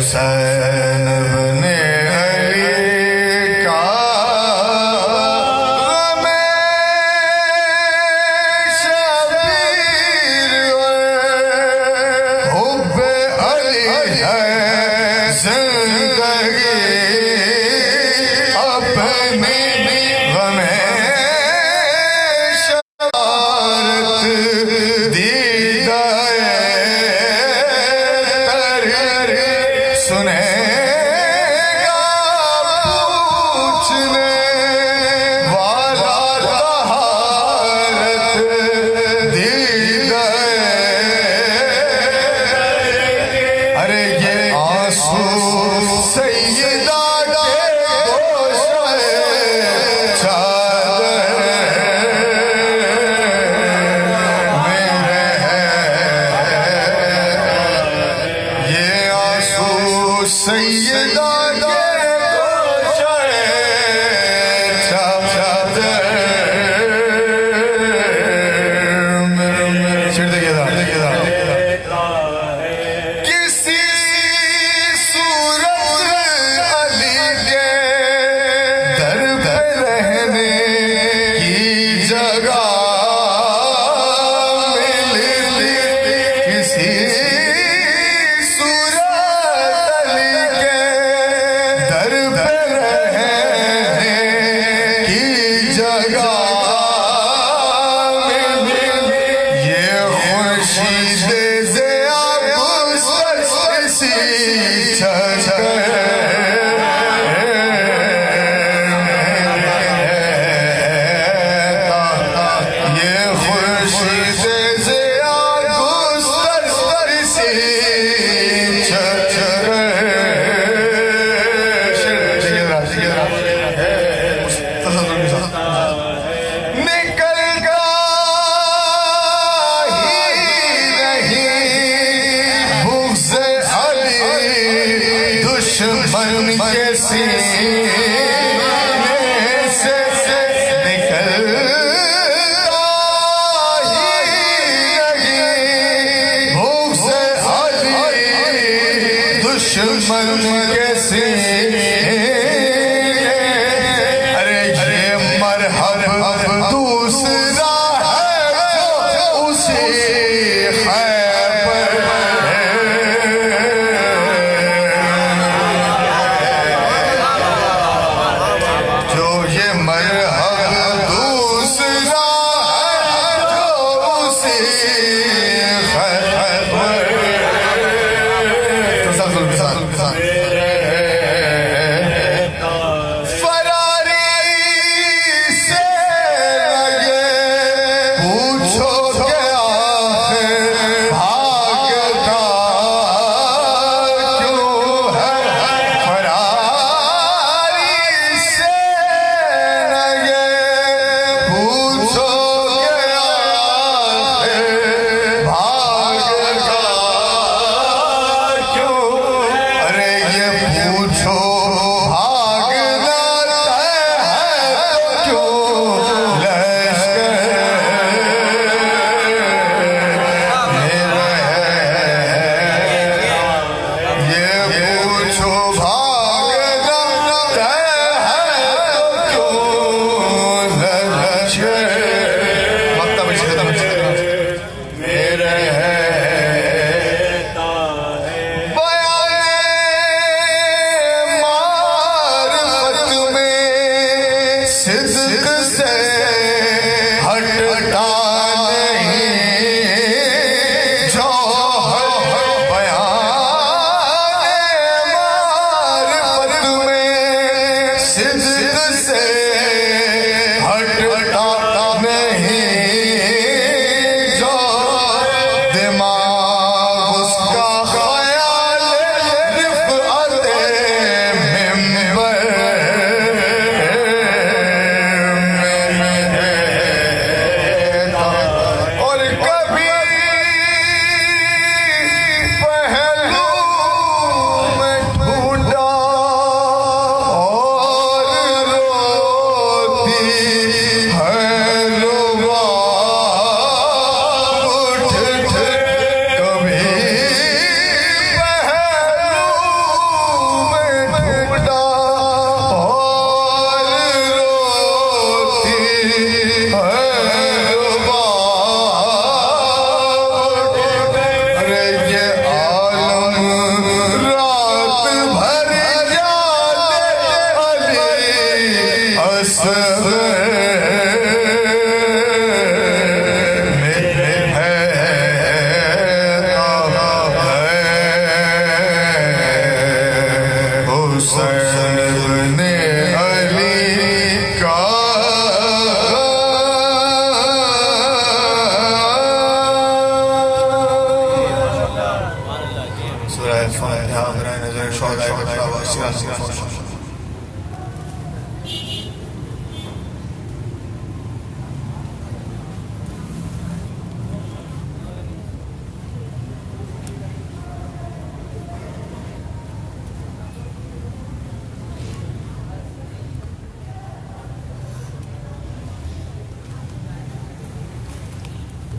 حسین بن علی کا غم شبیر حب علی ہے زندگی اپنی غم شرارت دیدہ سنے گا پوچھنے والا طہارت دیدہ ارے یہ آنسو سیدہ کے گوشہ چادر میرے ہے یہ آنسو سیدہ کے گوشہ چادر چھڑ دے گیا کسی صورت علی کے در پہ رہنے کی جگہ ملتی کسی صورت علی کے در پہ رہنے کی جگہ ملتی یہ خورشید دشمن کے سینے سے نکلتا ہی نہیں بغض علی دشمن کے سینے ارے یہ مرحب دوسرا ہے جو اسی خیبر حسین ابن علی کا سورہ فاتحہ برائے نظر شہداء کربلا و سیاسی فوج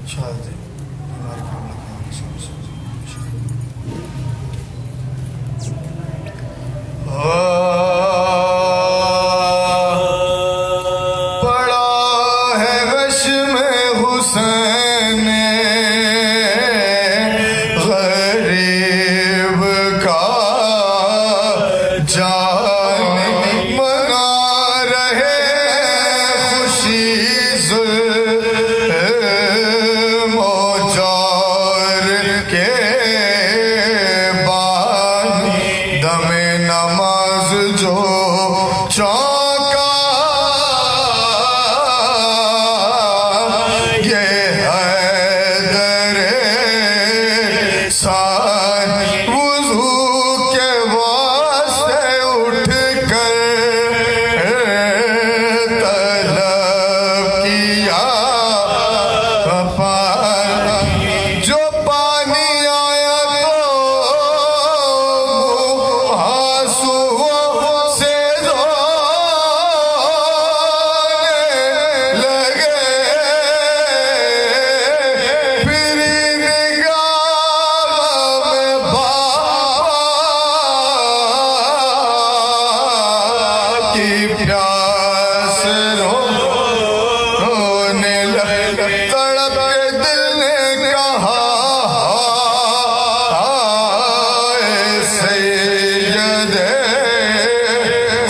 شاہد ہمارے کام پڑا ہے غشم حسین غریب کا جان منا رہے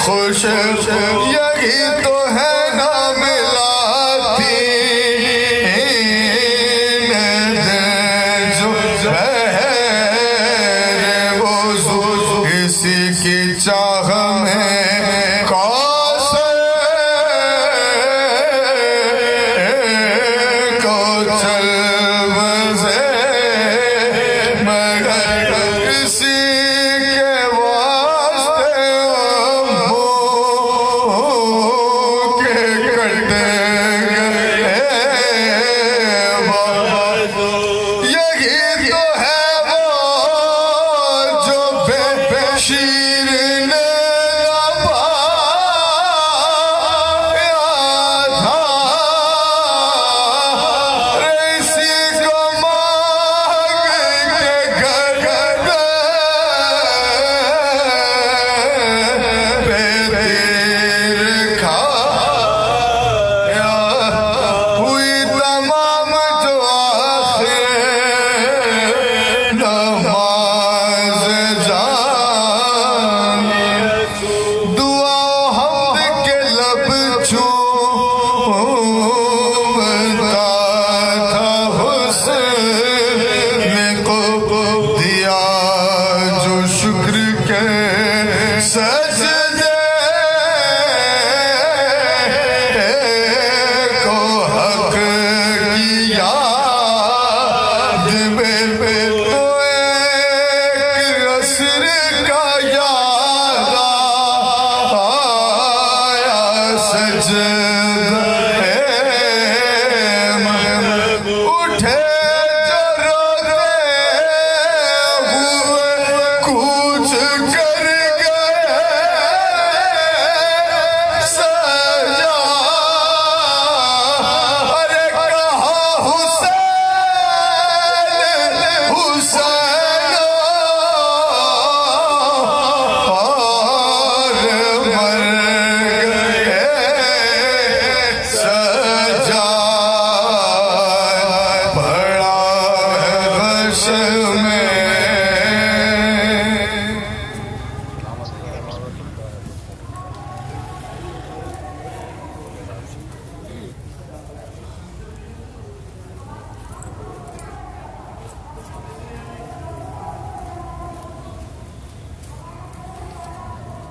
خوشی یہی تو ہے نا ملاتی جو ہے وہ اسی کی چاہ میں کوثر کو چل بسے مگر اسی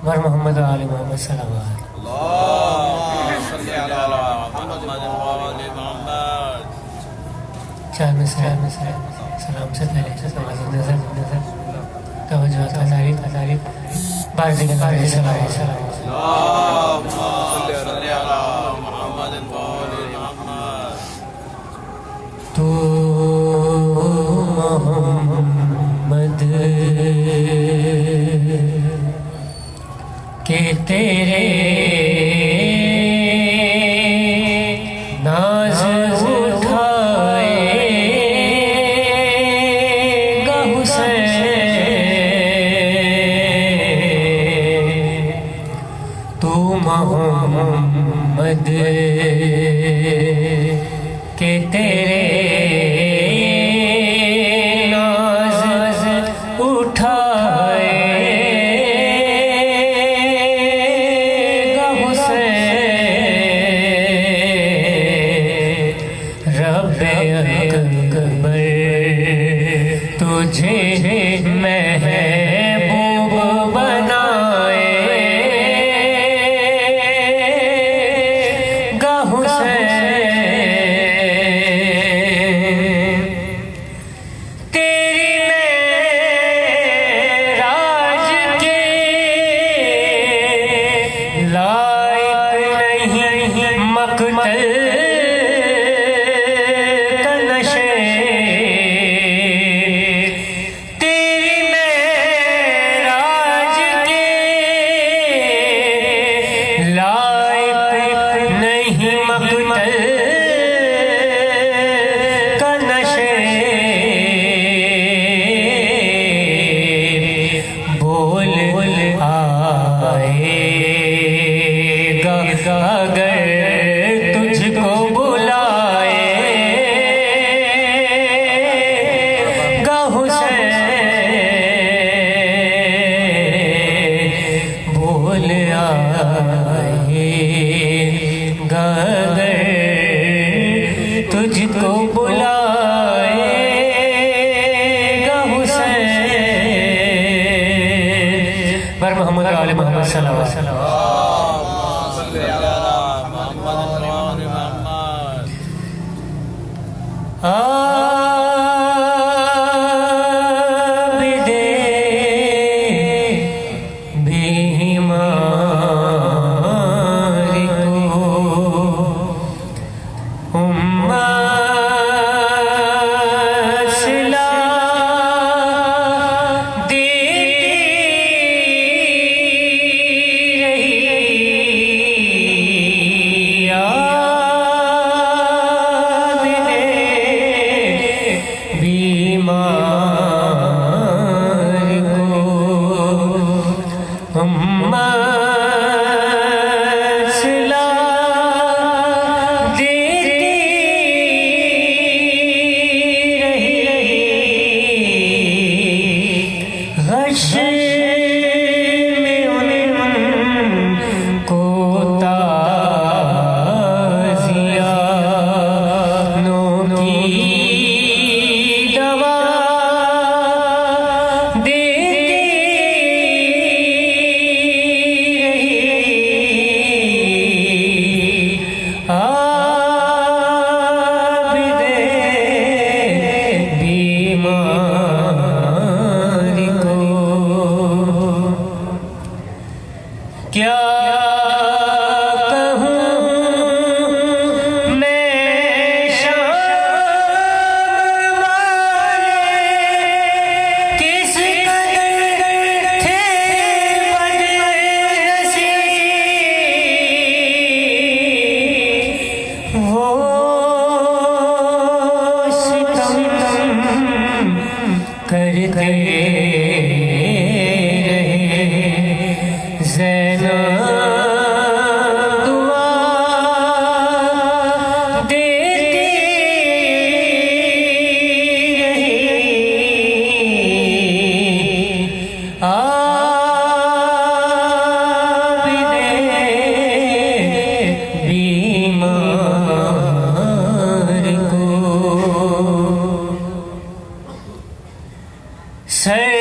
ور محمد و آل محمد صلوات اللهم صل على محمد وآل محمد. چار میں سلام سے پہلے نظر توجہ تذاری بار دیگر سلام اللهم صل على محمد وآل محمد. تو محمد کہ تیرے ناز اٹھائے گا حسین تو محمد کہ تیرے ناز اٹھائے گا حسین رب اکبر تجھے محبوب بنائے گا حسین تیری معراج کے لائق نہیں مقتل کا نشے تیری معراج کے لائق نہیں مقتل کا نشے بول آئے گا اگر تجھ کو بلائے گا حسین بول آئے گا اگر تجھ کو بلائے گا حسین بر محمد و آل محمد صلوات اللهم صل على محمد وآل محمد. عابد بیماری کو امت صلاح دیتی رہی عابد بیماری کو امت صلاح دیتی رہی غش میں ان کو تعزیانوں کی دوا دیتی رہی عابد بیماری کو کیا کہوں میں شام والے کس قدر تھے بدنصیب وہ ستم کرتے رہے زینب دعا دیتی رہی عابد بیمار کو سر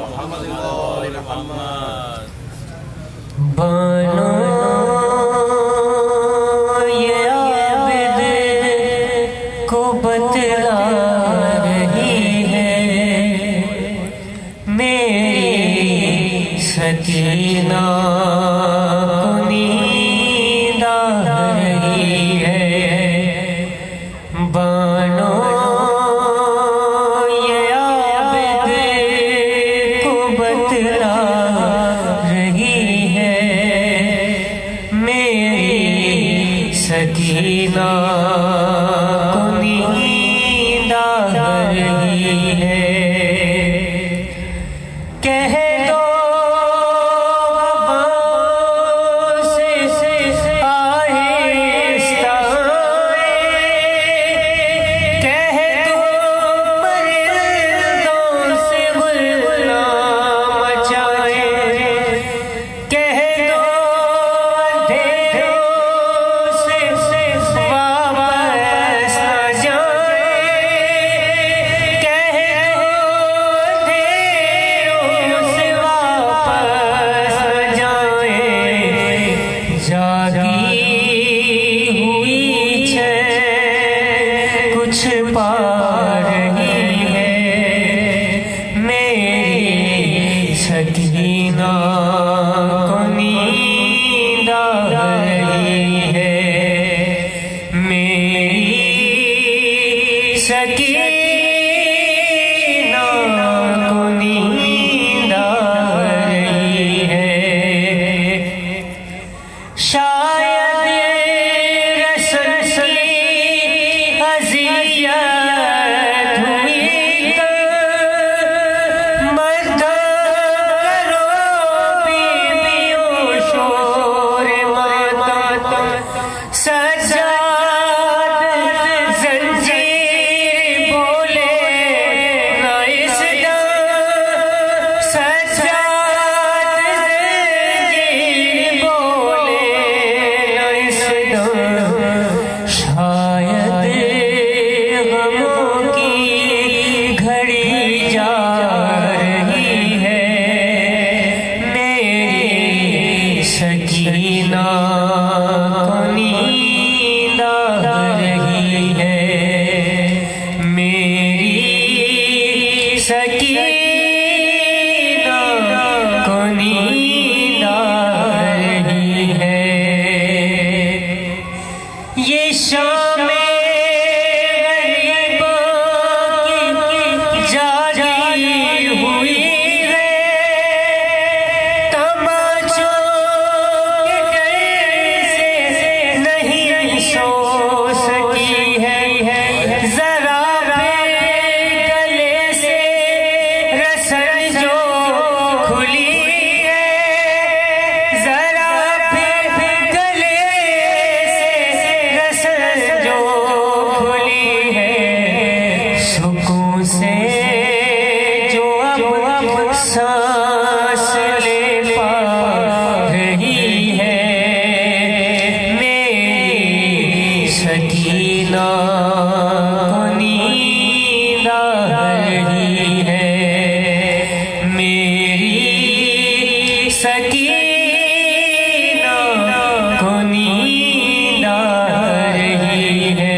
محمد وآل محمد بانو یہ عابد کو بتلا رہی ہے میری سکینہ کو نیند آ رہی ہے بانو یہ عابد کو بتلا سکینہ کو نیند آ رہی ہے کہہ دو ہواؤں سے آہستہ کہہ دو پرندوں سے غلغلہ مچائے کہہ دو کچھ پا رہی ہے میری سکینہ کو نیند آ رہی ہے میری سکینہ کو نیند آ رہی ہے شاید سکینہ کو نیند آ رہی ہے میری سکینہ کو نیند آ رہی ہے یہ شام غریبوں کی جاگی ہوئی سانس لے پا رہی ہے میری سکینہ کو نیند آ رہی ہے میری سکینہ کو نیند آ رہی ہے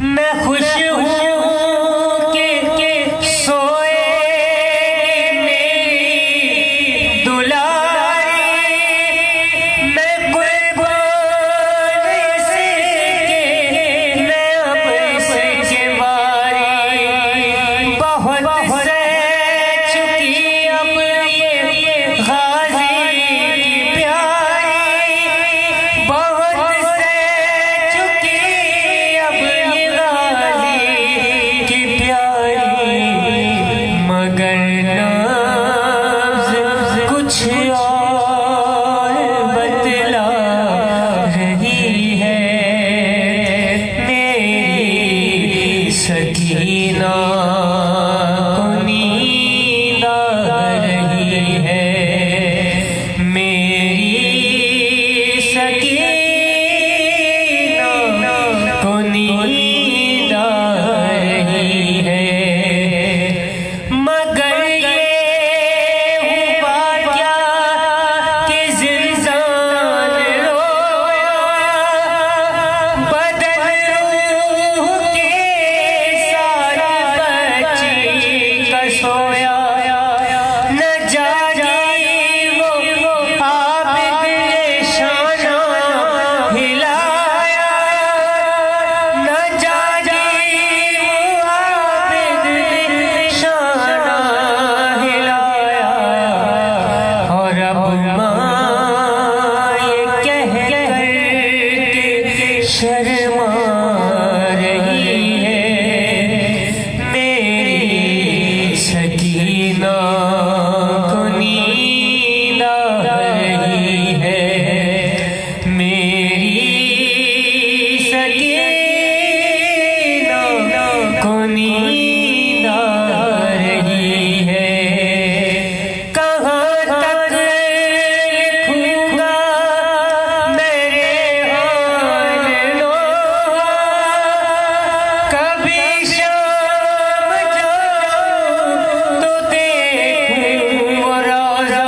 میں خوش ہوں سکینہ کو نیند آ رہی ہے میری سکینہ کو نیند آ رہی ہے سکینہ کو نیند آ رہی ہے میری سکینہ کو نیند آ رہی ہے کہاں تک لکھوں گا میرے حال کبھی شام جاؤں تو دیکھوں روزہ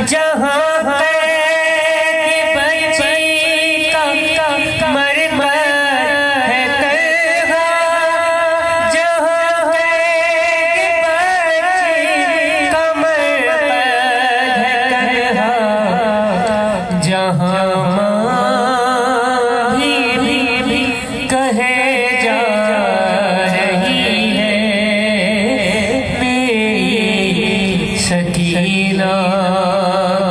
جہاں قید بچی کا مرمر ہے تنہا جہاں قید بچی کا مرمر ہے تنہا جہاں ماں بھی کہے جا رہی ہے میری سکینہ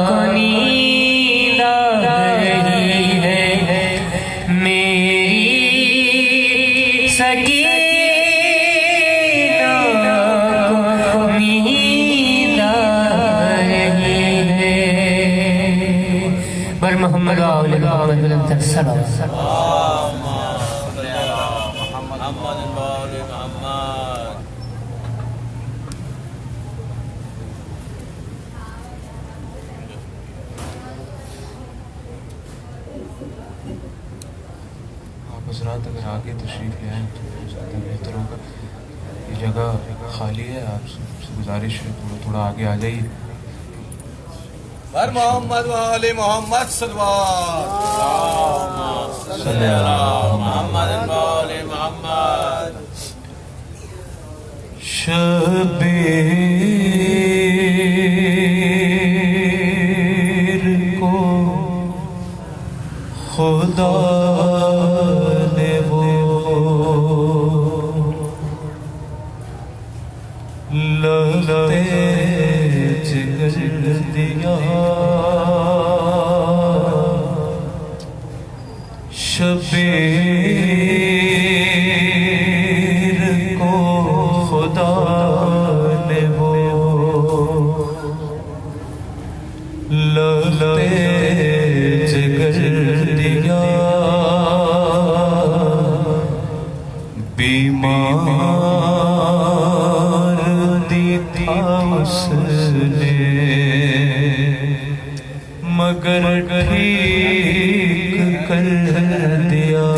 کو نیند آ رہی ہے میری سکینہ کو نیند آ رہی ہے بر محمد و آل محمد بلند السلام محمد وآل محمد آپ حضرات اگر آگے تشریف لے آئیں تو زیادہ بہتر ہوگا یہ جگہ خالی ہے آپ سے گزارش ہے تھوڑا آگے آ جائیے بر محمد وآل محمد صلوات صلی اللہ محمد وآل محمد شبیر کو خدا نے وہ لگتے جگر دیا شبیر کو خدا نے وہ لگتے جگر دیا بیمار دی تھا اس نے مگر ٹھیک کر دیا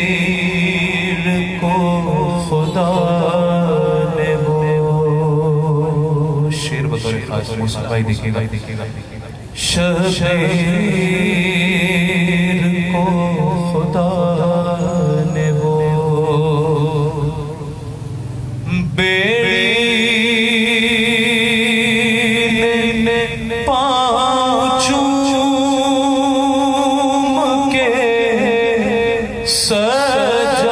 شبیر کو خدا نے وہ شیر بطور خاص موسیقی دیکھے گا شبیر کو خدا نے وہ بیڑی نے پاؤں چوم کے سجاد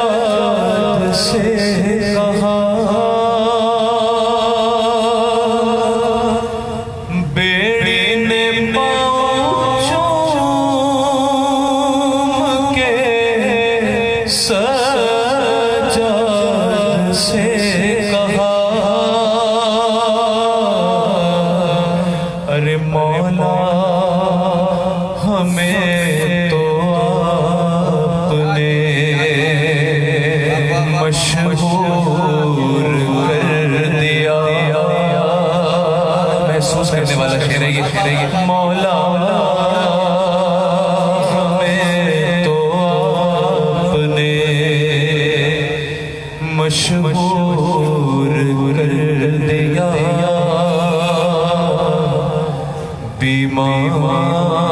سے کہا بیڑی نے پاؤں چوم کے سجاد سے کہا ارے مولا ہمیں تو آپ نے مشہور کر دیا محسوس کرنے والا شعر ہے یہ مولا ہمیں تو آپ نے مشہور کر دیا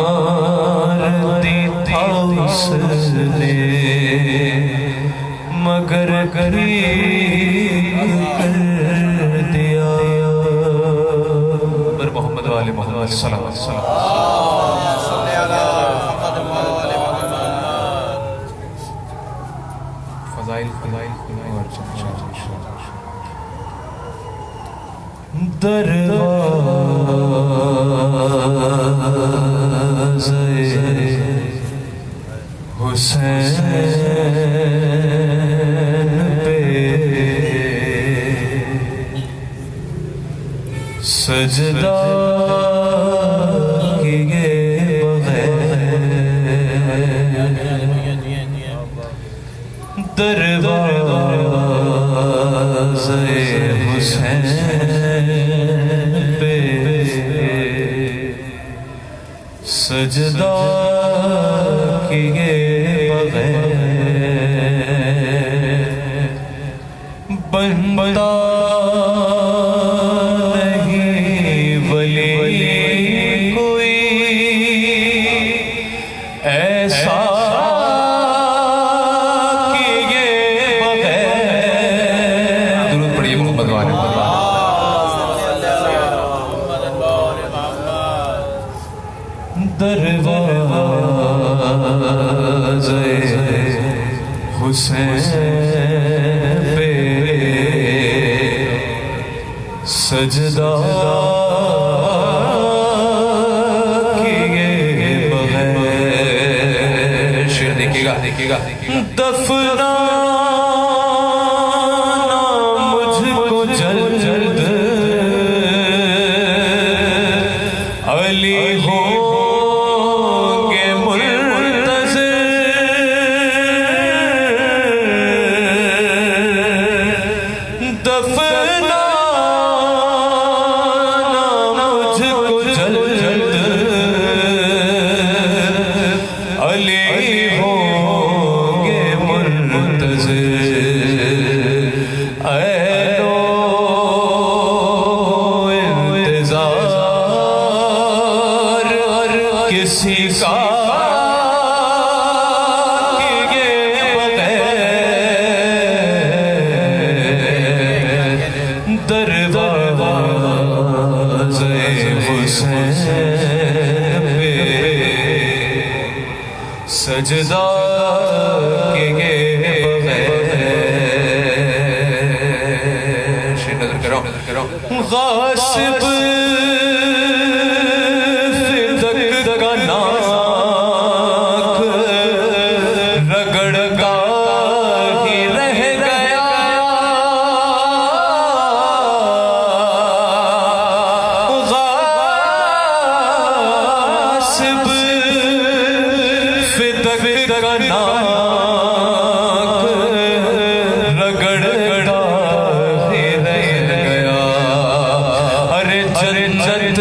بیمار دی تھا اس نے مگر قریب کر دیا پر محمد والے محمد صلی اللہ علیہ وسلم صلی اللہ محمد وآل محمد فضائل اور دروازے حسین سجدہ کیے بغیر دروازے حسین پہ سجدہ کیے بغیر بنتا نہیں ولی کوئی ایسا کیے بغیر. درود پڑھیے محمد والے دروازے حسین پہ سجدہ کیے بغیر. شعر دیکھیے گا دفنا مجھ کو جلد علی ہوں گے منتظر. دفنا مجھ کو جلد علی ہوں گے منتظر. اے لو انتظار کسی کا کیے بغیر دروازے حسین پہ سجدہ کیے بغیر. نظر کرو غاصب فدق کا ناک رگڑ کا ہی رہ گیا. غاصب فدق کا ناک رگڑ کا ہی رہ گیا. ارے جنت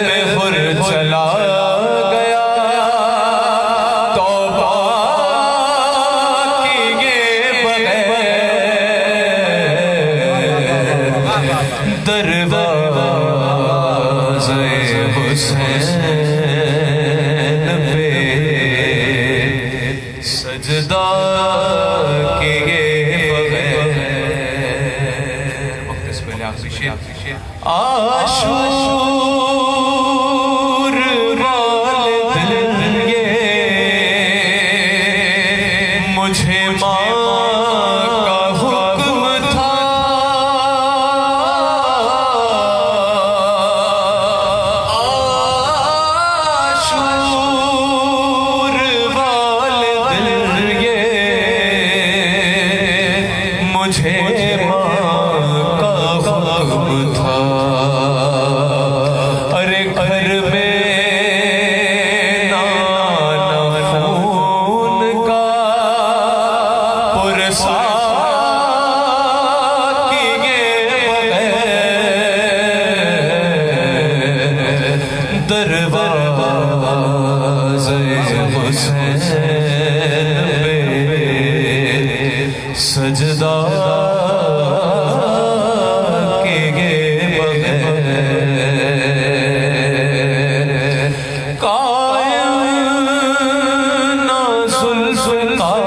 میں ہر چلا گیا. توبہ کیے بغیر دروازے حسین پہ سجدہ کیے بغیر. وقت اس پہلے آخری شعر عاشور والد یہ مجھے ماں کا حکم تھا. عاشور والد یہ مجھے ماں کا حکم تھا. ارے گھر میں نانا خون کا پرسا کیے بغیر دروازے حسین پہ سجدہ کیے بغیر. قائم نہ ذوالفقار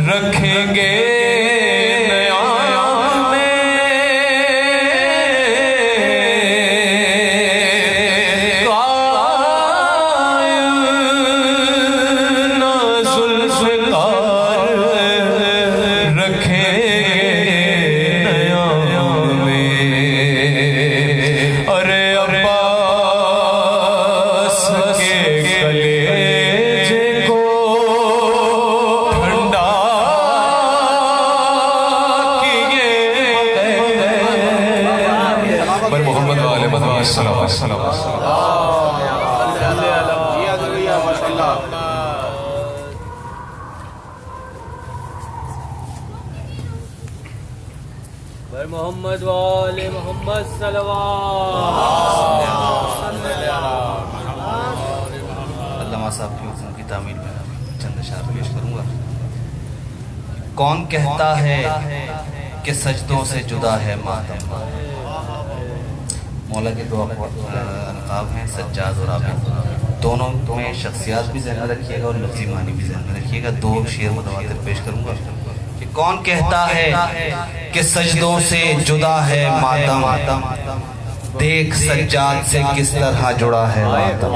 رکھیں گے نیام میں. قائم نہ ذوالفقار بر محمد وآل محمد صلوات. علامہ صاحب کی حسن کی تعمیر میں چند اشعار پیش کروں گا. کون کہتا ہے کہ سجدوں سے جدا ہے ماتم. مولا کے دو القاب ہیں سجاد اور عابد. دونوں میں شخصیات بھی ذہن میں رکھیے گا اور لفظی معنی بھی ذہن میں رکھیے گا. دو شعر متواتر پیش کروں گا کہ کون کہتا ہے کہ سجدوں سے جدا ہے ماتم. دیکھ سجاد سے کس طرح جڑا ہے ماتم.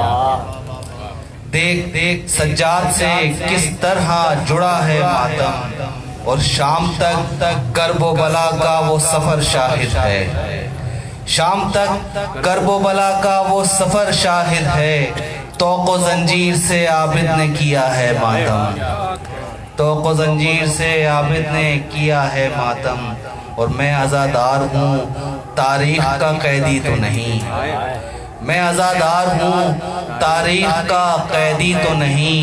دیکھ سجاد سے کس طرح جڑا ہے ماتم. اور شام تک کرب و بلا کا وہ سفر شاہد ہے. شام تک کرب و بلا کا وہ سفر شاہد ہے. توق و زنجیر سے عابد نے کیا ہے ماتم. توق و زنجیر سے عابد نے کیا ہے ماتم. اور میں عزادار ہوں تاریخ کا قیدی تو نہیں. میں عزادار ہوں تاریخ کا قیدی تو نہیں.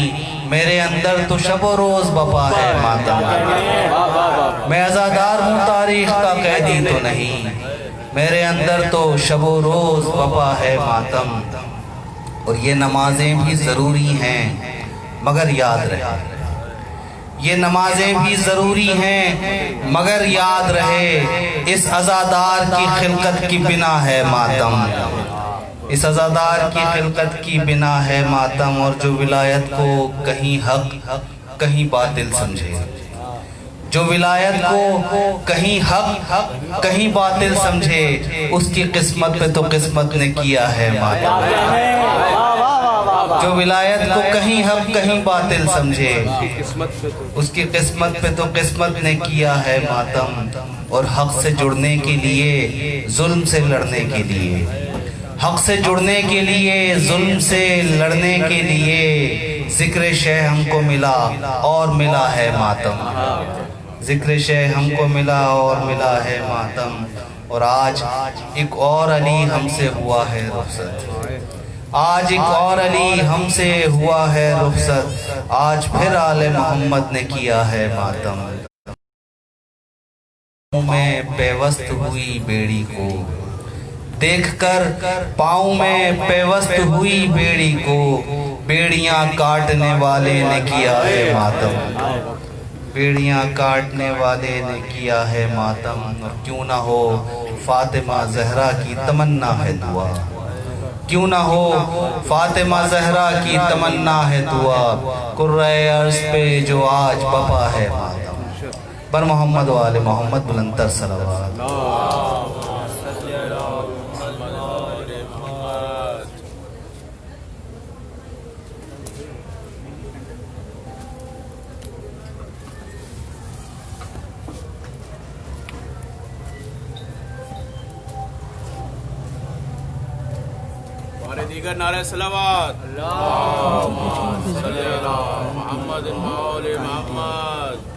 میرے اندر تو شب و روز بپا ہے ماتم. میں عزادار ہوں تاریخ کا قیدی تو نہیں. میرے اندر تو شب و روز بپا ہے ماتم. اور یہ نمازیں بھی ضروری ہیں مگر یاد رہے. یہ نمازیں بھی ضروری ہیں مگر یاد رہے. اس عزادار کی خلقت کی بنا ہے ماتم. اس عزادار کی خلقت کی بنا ہے ماتم. اور جو ولایت کو کہیں حق کہیں باطل سمجھے. جو ولایت کو کہیں حق کہیں باطل سمجھے اس کی قسمت پہ تو قسمت نے کیا ہے ماتم. جو ولایت کو کہیں حق کہیں باطل سمجھے اس کی قسمت پہ تو قسمت نے کیا ہے ماتم. اور حق سے جڑنے کے لیے ظلم سے لڑنے کے لیے حق سے جڑنے کے لیے ظلم سے لڑنے کے لیے ذکر شیخ ہم کو ملا اور ملا ہے ماتم. ذکر شیخ ہم کو ملا اور ملا ہے ماتم. اور آج ایک اور علی ہم سے ہوا ہے رخصت. آج ایک اور علی ہم سے ہوا ہے رخصت. آج پھر آل محمد نے کیا ہے ماتم. میں پیوست ہوئی بیڑی کو دیکھ کر پاؤں میں پیوست ہوئی بیڑی کو. بیڑیاں کاٹنے والے نے کیا ہے ماتم. بیڑیاں کاٹنے والے نے کیا ہے ماتم. اور کیوں نہ ہو فاطمہ زہرا کی تمنا ہے دعا. کیوں نہ ہو فاطمہ زہرا کی تمنا ہے دعا. قرۂ عرض پہ جو آج بپا ہے ماتم. پر محمد و آل محمد بلندر صلوات. دیگر نعرہ صلوات. اللہم صلی علی محمد و آل محمد.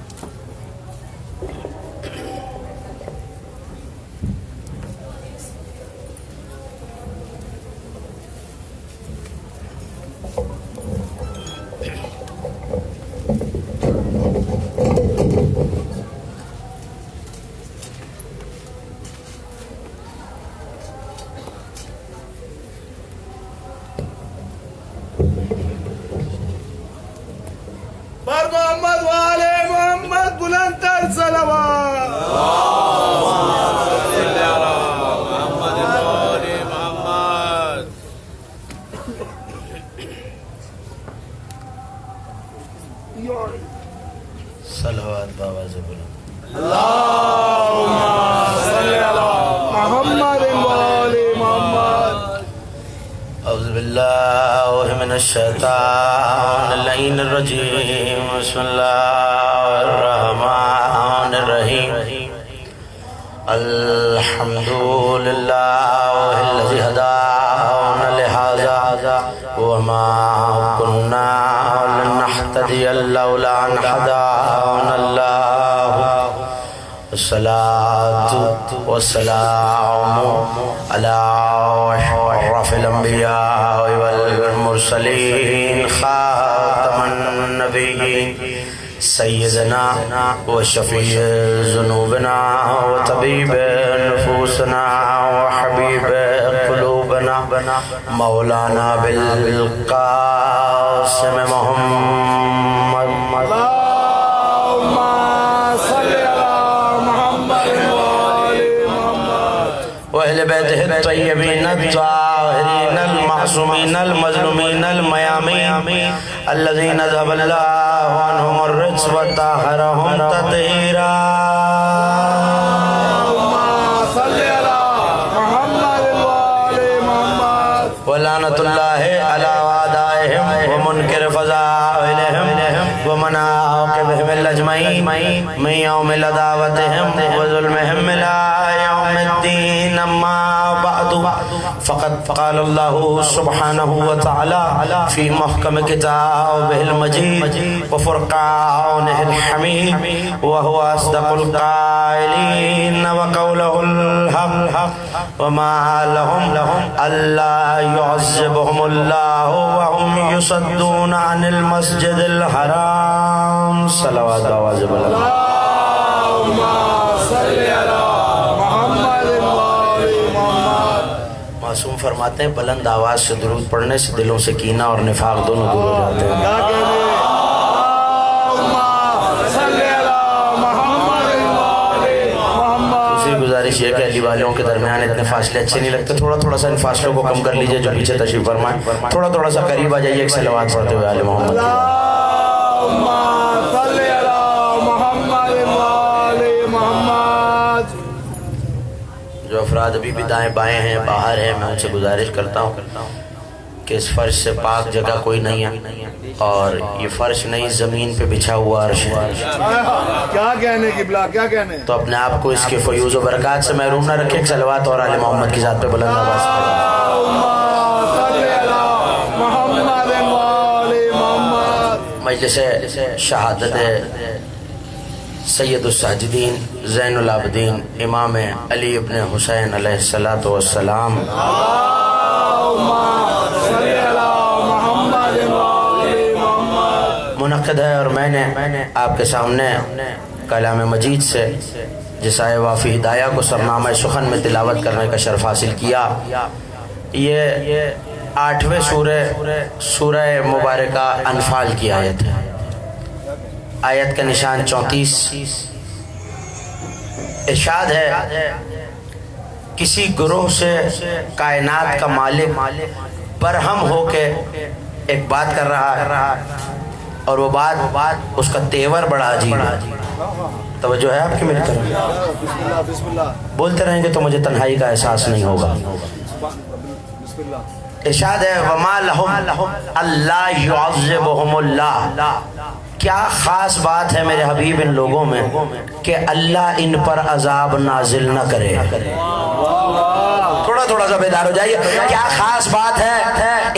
بر محمد و آل محمد بلندتر صلوات. صلی علی محمد و آل محمد. صلوات بابا زبولہ. اللہم صلی علی محمد و آل محمد. اعوذ باللہ من الشیطان اللعین الرجیم. بسم اللہ الرحمن الرحیم. الحمد للہ الذی ہدانا لہذا وما كنا لنهتدي لولا ان هدانا اللہ. الصلاة والسلام على أشرف الأنبياء والمرسلين خاتم النبيين سيدنا وشفيع ذنوبنا وطبيب نفوسنا وحبيب قلوبنا مولانا بالقاسم محمد اللهم صل على محمد وآل محمد وأهل بيته الطيبين الطاهرين المعصومين المظلومين الميامين الذين ذهب الله عنهم الرجس وطهرهم تطهيرا اللهم صل على محمد وآل محمد ولعنة الله على أعدائهم ومنكر فضائلهم ومن عاقبهم الأجمعين من يوم عداوتهم وظلمهم إلى يوم الدين. أما بعد فقد قال الله سبحانه وتعالى في محكم كتابه المجيد وفرقانه الحميد وهو أصدق القائلين وقوله الحق وما لهم ألا يعذبهم الله وهم يصدون عن المسجد الحرام. صلوات واجب الله. اللهم صل على محمد وآل محمد. معصوم فرماتے ہیں بلند آواز سے درود پڑھنے سے دلوں سے کینہ اور نفاق دونوں دور ہو جاتے ہیں. کیا کہنے اللهم صل على محمد وآل محمد. دوسری گزارش یہ کہ علی والوں کے درمیان اتنے فاصلے اچھے نہیں لگتے. تھوڑا تھوڑا سا ان فاصلوں کو کم کر لیجئے جو پیچھے تشریف فرمائیں. تھوڑا تھوڑا سا قریب آ جائیے ایک صلوات پڑھتے ہوئے آل محمد. اللهم صل على محمد وآل محمد. جو افراد ابھی بھی دائیں بائیں ہیں باہر ہیں میں ان سے گزارش کرتا ہوں کہ اس فرش سے پاک جگہ کوئی نہیں ہے اور یہ فرش نہیں زمین پہ بچھا ہوا عرش ہے. کیا کہنے قبلہ کیا کہنے. تو اپنے آپ کو اس کے فیوز و برکات سے محروم نہ رکھیں. ایک صلوات اور آل محمد کی ذات پہ بلند آواز سے اللهم صل على محمد وآل محمد. مجلس شہادت سید الساجدین زین العابدین امام علی ابن حسین علیہ السلام اللهم صل على محمد وآل محمد. منعقد ہے اور میں نے آپ کے سامنے کلام مجید سے جس آئے وافی ہدایہ کو سرنامہ سخن میں تلاوت کرنے کا شرف حاصل کیا. یہ 8ویں سورہ مبارکہ انفال کی آیت ہے. آیت کا نشان 34. ارشاد ہے کسی گروہ سے کائنات کا مالک برہم ہو کے ایک بات کر رہا ہے اور وہ بات اس کا تیور بڑا عجیب ہے. توجہ ہے آپ کی میری طرف؟ بسم اللہ بسم اللہ بولتے رہیں گے تو مجھے تنہائی کا احساس نہیں ہوگا. بسم اللہ. ارشاد ہے وما لهم اللہ يعذبهم اللہ. کیا خاص بات ہے میرے حبیب ان لوگوں میں کہ اللہ ان پر عذاب نازل نہ کرے. تھوڑا تھوڑا سا بیدار ہو جائیے. کیا خاص بات ہے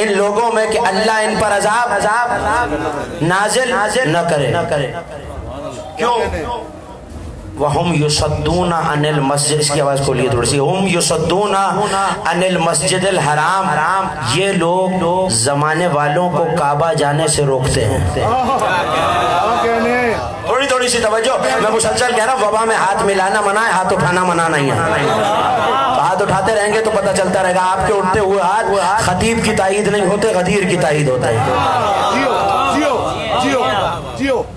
ان لوگوں میں کہ اللہ ان پر عذاب نازل نہ کرے. کیوں؟ وَهُمْ يُصَدُّونَ عَنِ الْمَسْجِدِ. اس کی آواز کھولیے تھوڑی سی. هُمْ يُصَدُّونَ عَنِ الْمَسْجِدِ الْحَرَامِ. یہ لوگ زمانے والوں کو کعبہ جانے سے روکتے ہیں. تھوڑی تھوڑی سی توجہ. میں مسلسل کہہ رہا ہوں وبا میں ہاتھ ملانا منع ہے ہاتھ اٹھانا منع نہیں ہے. ہاتھ اٹھاتے رہیں گے تو پتہ چلتا رہے گا آپ کے اٹھتے ہوئے ہاتھ خطیب کی تائید نہیں ہوتے غدیر کی تائید ہوتا ہے.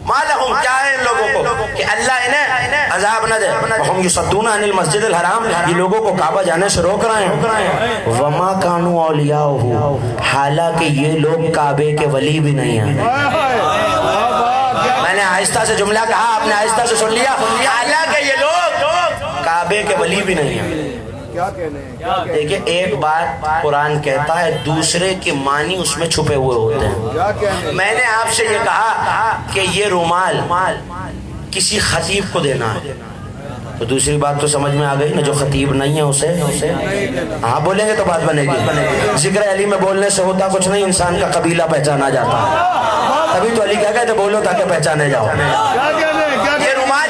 مالہم کیا ہے ان لوگوں کو کہ اللہ انہیں عذاب نہ دے. ہم یصدون عن المسجد الحرام. یہ لوگوں کو کعبہ جانے سے روک رہے ہیں. وما کانوا اولیاءہ. حالانکہ یہ لوگ کعبے کے ولی بھی نہیں ہیں. میں نے آہستہ سے جملہ کہا آپ نے آہستہ سے سن لیا. حالانکہ یہ لوگ کعبے کے ولی بھی نہیں ہیں. دیکھیں ایک بات قرآن کہتا ہے دوسرے کے معنی اس میں چھپے ہوئے ہوتے ہیں. میں نے آپ سے یہ کہا کہ یہ رومال کسی خطیب کو دینا ہے تو دوسری بات تو سمجھ میں آ گئی نا. جو خطیب نہیں ہے اسے ہاں بولیں گے تو بات بنے گی. ذکر علی میں بولنے سے ہوتا کچھ نہیں. انسان کا قبیلہ پہچانا جاتا ہے. تبھی تو علی کہہ گئے تھے بولو تاکہ پہچانے جاؤ. یہ رومال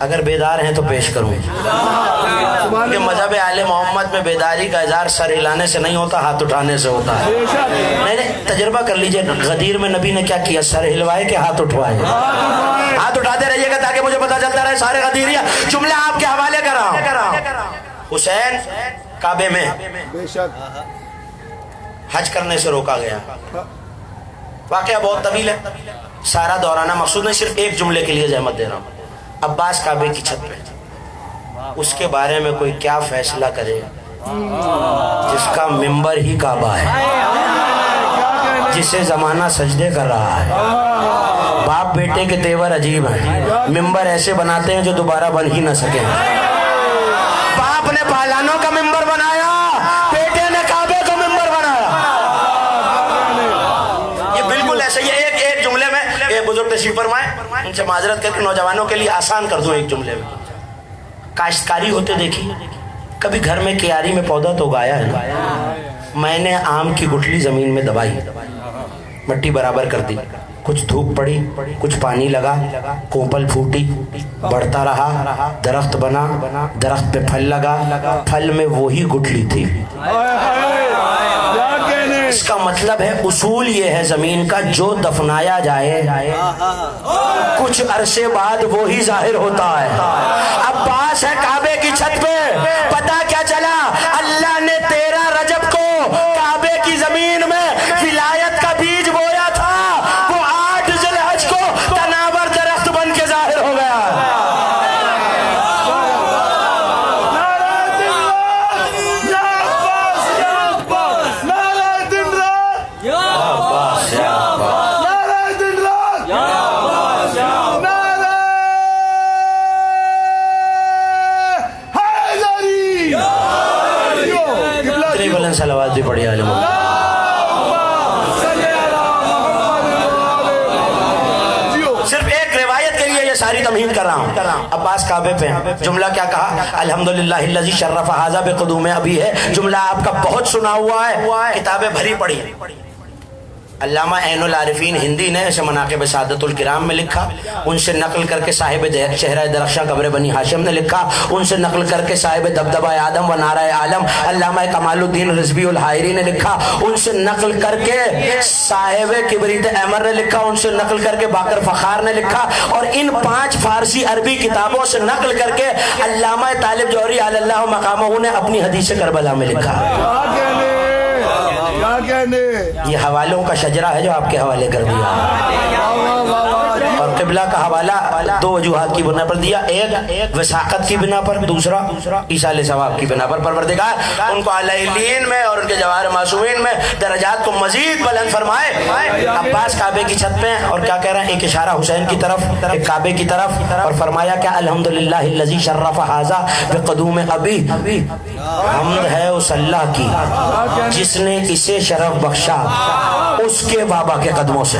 اگر بیدار ہیں تو پیش کروں کہ مذہب آل محمد میں بیداری کا اظہار سر ہلانے سے نہیں ہوتا، ہاتھ اٹھانے سے ہوتا ہے. نہیں تجربہ کر لیجئے غدیر میں نبی نے کیا کیا، سر ہلوائے کہ ہاتھ اٹھوائے؟ ہاتھ اٹھاتے رہیے گا تاکہ مجھے پتا چلتا رہے سارے غدیریہ. جملہ آپ کے حوالے کر رہا ہوں. حسین کعبے میں حج کرنے سے روکا گیا. واقعہ بہت طویل ہے، سارا دورانہ مقصود نہیں، صرف ایک جملے کے لیے زحمت دے رہا ہوں. عباس کعبے کی چھت پہ، اس کے بارے میں کوئی کیا فیصلہ کرے جس کا ممبر ہی کعبہ ہے، جسے زمانہ سجدے کر رہا ہے. باپ بیٹے کے تیور عجیب ہیں، ممبر ایسے بناتے ہیں جو دوبارہ بن ہی نہ سکیں. باپ نے پہلانوں کا ممبر بنایا، بیٹے نے کعبے کو ممبر بنایا. یہ بالکل ایسے ہی ایک جملے میں ایک بزرگ تشریف فرمائے، ان سے معذرت کر کے نوجوانوں کے لیے آسان کر دوں. ایک جملے میں کاشتکاری ہوتے دیکھی، کبھی گھر میں کیاری میں پودا تو اگایا ہے نا. میں نے آم کی گٹھلی زمین میں دبائی، مٹی برابر کر دی، کچھ دھوپ پڑی، کچھ پانی لگا، کوپل پھوٹی، بڑھتا رہا، درخت بنا، درخت پہ پھل لگا، پھل میں وہی گٹھلی تھی. اس کا مطلب ہے اصول یہ ہے زمین کا، جو دفنایا جائے کچھ عرصے بعد وہی ظاہر ہوتا ہے. عباس ہے کعبے کی چھت پہ، پتا کیا چلا، اللہ نے 13 رجب کو کعبے کی زمین میں ولایت کا بیج بویا تھا، وہ 8 ذی الحج کو تناور درخت بن کے ظاہر ہو گیا. صلوات بھی پڑھی عالم. صرف ایک روایت کے لیے یہ ساری تمہید کر رہا ہوں. عباس کعبے پہ جملہ کیا کہا، الحمدللہ الذی شرف ھذا بقدوم ابی ہے. جملہ آپ کا بہت سنا ہوا ہے، کتابیں بھری پڑھی. علامہ عین العارفین ہندی نے اسے مناقب سعادت الکرام میں لکھا، ان سے نقل کر کے صاحب چہرہ درخشاں قبر بنی ہاشم نے لکھا، ان سے نقل کر کے صاحب دبدبہ آدم و نعرہ عالم علامہ کمال الدین رضوی الحائری نے لکھا، ان سے نقل کر کے صاحب کبریت احمر نے لکھا، ان سے نقل کر کے باقر فخار نے لکھا، اور ان 5 فارسی عربی کتابوں سے نقل کر کے علامہ طالب جوہری علی اللہ مقامہ نے اپنی حدیث کربلا میں لکھا. یہ حوالوں کا شجرہ ہے جو آپ کے حوالے کر دیا، اور قبلہ کا حوالہ 2 وجوہات کی بنا پر دیا، ایک وثاقت کی بنا پر، دوسرا ایصال ثواب کی بنا پر. پروردگار ان کو علیین میں اور ان کے جواہر معصومین میں درجات کو مزید بلند فرمائے. عباس کعبے کی چھت پہ، اور کیا کہہ رہے ہیں، ایک اشارہ حسین کی طرف، ایک کعبے کی طرف، اور فرمایا کیا، الحمدللہ الذی شرف ھذا بقدوم ابی. حمد ہے اس اللہ کی جس نے اسے شرف بخشا اس کے بابا کے قدموں سے.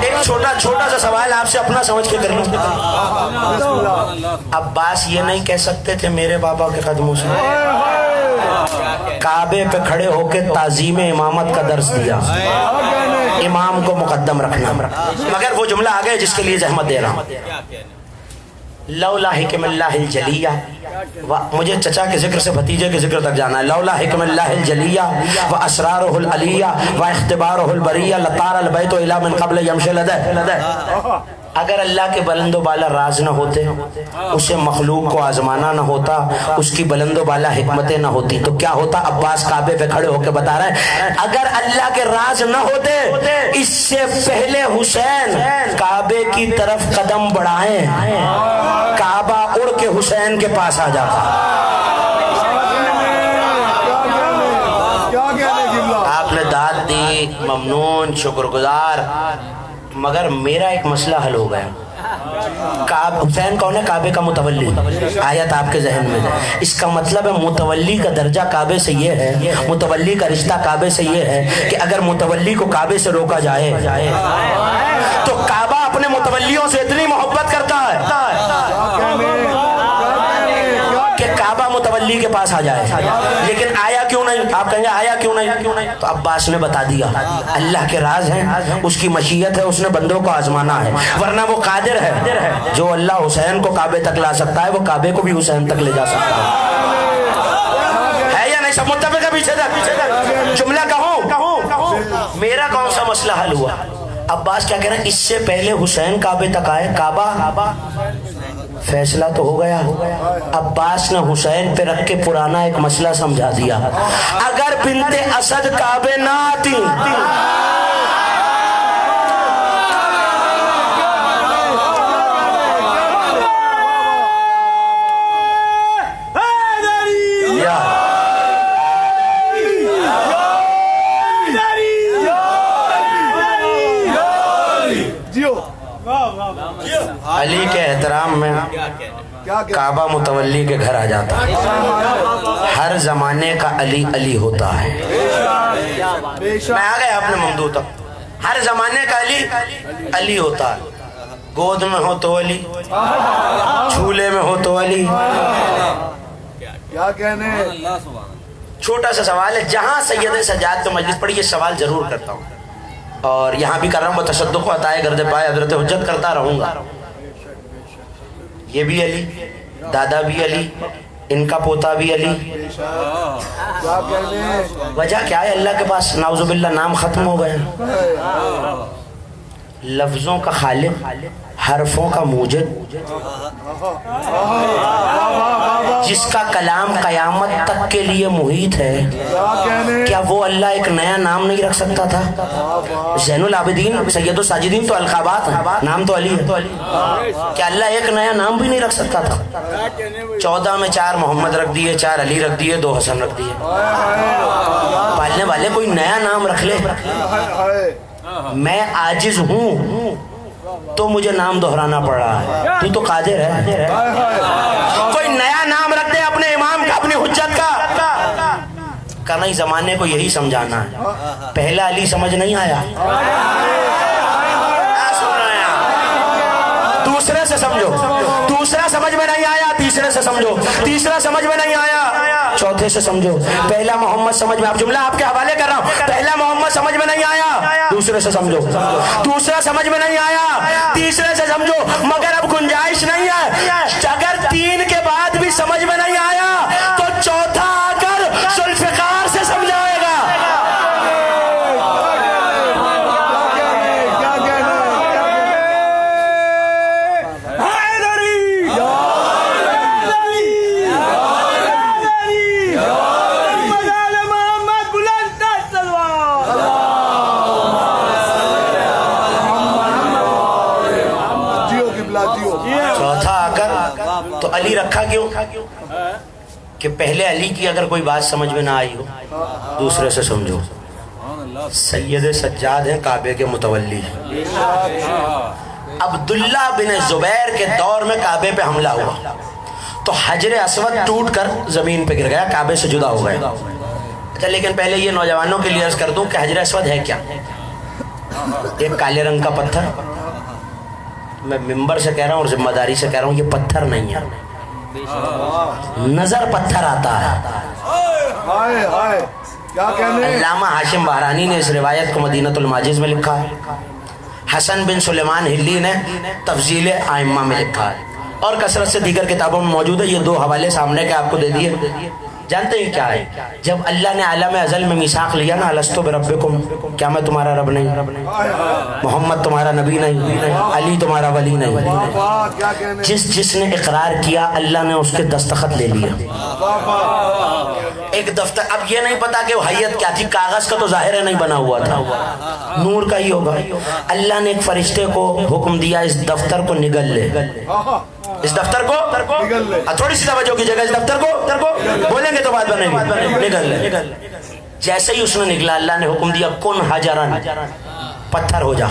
ایک چھوٹا سا سوال آپ سے اپنا سمجھ کے کر لوں. عباس یہ نہیں کہہ سکتے تھے میرے بابا کے قدموں سے؟ کعبے پہ کھڑے ہو کے تعظیم امامت کا درس دیا، امام کو مقدم رکھنا. مگر وہ جملہ آ گئے جس کے لیے زحمت دے رہا ہوں. لولا حکم اللہ الجلیہ، مجھے چچا کے ذکر سے بھتیجے کے ذکر تک جانا ہے. لولا حکم اللہ الجلیہ و اسرارہ العلیہ و اختبارہ البریہ لطار البیت الی من قبل یمشی لدہ. اگر اللہ کے بلند و بالا راز نہ ہوتے، اسے مخلوق کو آزمانا نہ ہوتا، اس کی بلند و بالا حکمتیں نہ ہوتی، تو کیا ہوتا؟ عباس کعبے پہ کھڑے ہو کے بتا رہے ہیں، اگر اللہ کے راز نہ ہوتے، اس سے پہلے حسین کعبے کی طرف قدم بڑھائیں، کعبہ اڑ کے حسین کے پاس آ جاتا. آپ نے داد دی، ممنون، شکر گزار. مگر میرا ایک مسئلہ حل ہو گیا. حسین کون ہے؟ کعبے کا متولی. آیت آپ کے ذہن میں ہے. اس کا مطلب ہے متولی کا درجہ کعبے سے یہ ہے، متولی کا رشتہ کعبے سے یہ ہے کہ اگر متولی کو کعبے سے روکا جائے تو کعبہ اپنے متولیوں سے اتنی محبت کرتا ہے کہ کعبہ متولی کے پاس آ جائے. لیکن آیا کیوں نہیں نہیں, آپ کہیں گے آیا کیوں نہیں, تو عباس نے بتا دیا اللہ کے راز ہیں, اس کی مشیت ہے, اس نے بندوں کو آزمانا ہے, ورنہ وہ قادر ہے جو اللہ حسین کو کعبے تک لا سکتا ہے وہ کعبے کو بھی حسین تک لے جا سکتا ہے یا نہیں؟ سب متفق ہے؟ پیچھے تک جملہ کہوں, میرا کون سا مسئلہ حل ہوا؟ عباس کیا کہہ رہے ہیں, اس سے پہلے حسین کعبے تک آئے, کعبہ فیصلہ تو ہو گیا. عباس نے حسین پہ رکھ کے پرانا ایک مسئلہ سمجھا دیا, اگر بنت اسد کعبے نہ آتی علی کے احترام میں کعبہ متولی کے گھر آ جاتا ہے. ہر زمانے کا علی علی ہوتا ہے. میں آ گیا اپنے ممدو تک, ہر زمانے کا علی علی ہوتا ہے. گود میں ہو تو علی, جھولے میں ہو تو علی. کیا کہنے, چھوٹا سا سوال ہے, جہاں سید سجاد تو مجلس پڑھی, یہ سوال ضرور کرتا ہوں اور یہاں بھی کر رہا ہوں, وہ تشدق و عطائے گرد پائے حضرت حجت کرتا رہوں گا. یہ بھی علی, دادا بھی علی, ان کا پوتا بھی علی. کیا کہنے, وجہ کیا ہے؟ اللہ کے پاس نعوذ باللہ نام ختم ہو گئے, لفظوں کا خالق, حرفوں کا موجد, جس کا کلام قیامت تک کے لیے محیط ہے. کیا وہ اللہ ایک نیا نام نہیں رکھ سکتا تھا؟ زین العابدین, سید الساجدین تو القابات ہیں, نام تو علی ہے. کیا اللہ ایک نیا نام بھی نہیں رکھ سکتا تھا؟ 14 میں 4 محمد رکھ دیے, 4 علی رکھ دیے, 2 حسن رکھ دیے. پالنے والے کوئی نیا نام رکھ لے. میں عاجز ہوں تو مجھے نام دہرانا پڑ رہا ہے, تو قادر ہے. کوئی نیا نام رکھ دے اپنے امام کا, اپنی حجت کا نہیں. زمانے کو یہی سمجھانا ہے. پہلا علی سمجھ نہیں آیا, دوسرے سے سمجھو. دوسرا سمجھ میں نہیں آیا, تیسرے سے سمجھو. تیسرا سمجھ میں نہیں آیا, چوتھے سے سمجھو. پہلا محمد سمجھ میں, آپ جملہ آپ کے حوالے کر رہا ہوں, پہلا محمد سمجھ میں نہیں آیا, دوسرے سے سمجھو. دوسرا سمجھ میں نہیں آیا, تیسرے سے سمجھو. مگر اب گنجائش نہیں ہے, اگر 3 کے بعد بھی سمجھ میں نہیں آیا تو چوتھا آ کر ذوالفقار سے سمجھائے گا. چوتھا آ کر تو علی رکھا کیوں کہ پہلے علی کی اگر کوئی بات سمجھ میں نہ آئی ہو, دوسرے سے سمجھو. سید سجاد ہیں کعبے کے متولی. عبداللہ بن زبیر کے دور میں کعبے پہ حملہ ہوا تو حجر اسود ٹوٹ کر زمین پہ گر گیا, کعبے سے جدا ہو گیا. اچھا, لیکن پہلے یہ نوجوانوں کے لیے عرض کر دوں کہ حجر اسود ہے کیا؟ ایک کالے رنگ کا پتھر. میں ممبر سے کہہ رہا ہوں اور ذمہ داری سے کہہ رہا ہوں, یہ پتھر نہیں ہے, نظر پتھر آتا ہے. علامہ ہاشم بہرانی نے اس روایت کو مدینۃ الماجز میں لکھا ہے, حسن بن سلیمان ہلی نے تفضیل ائمہ میں لکھا ہے, اور کثرت سے دیگر کتابوں میں موجود ہے. یہ 2 حوالے سامنے کے آپ کو دے دیے. جانتے ہیں کیا ہے؟ جب اللہ نے عالم ازل میں میثاق لیا نا, الستو بربکم, کیا میں تمہارا رب نہیں, محمد تمہارا نبی نہیں, علی تمہارا ولی نہیں, جس نے اقرار کیا اللہ نے اس کے دستخط لے لیا. ایک دفتر, اب یہ نہیں پتا کہ وہ حیت کیا تھی, کاغذ کا تو ظاہر ہے نہیں بنا ہوا تھا, نور کا ہی ہوگا. اللہ نے ایک فرشتے کو حکم دیا اس دفتر کو نگل لے, اس دفتر کو, تھوڑی سی توجہ کیجیے گا, اس دفتر کو بولیں گے تو بات بنے گی, نگل لے. جیسے ہی اس نے نگلا, اللہ نے حکم دیا کن حجرن, پتھر ہو جا.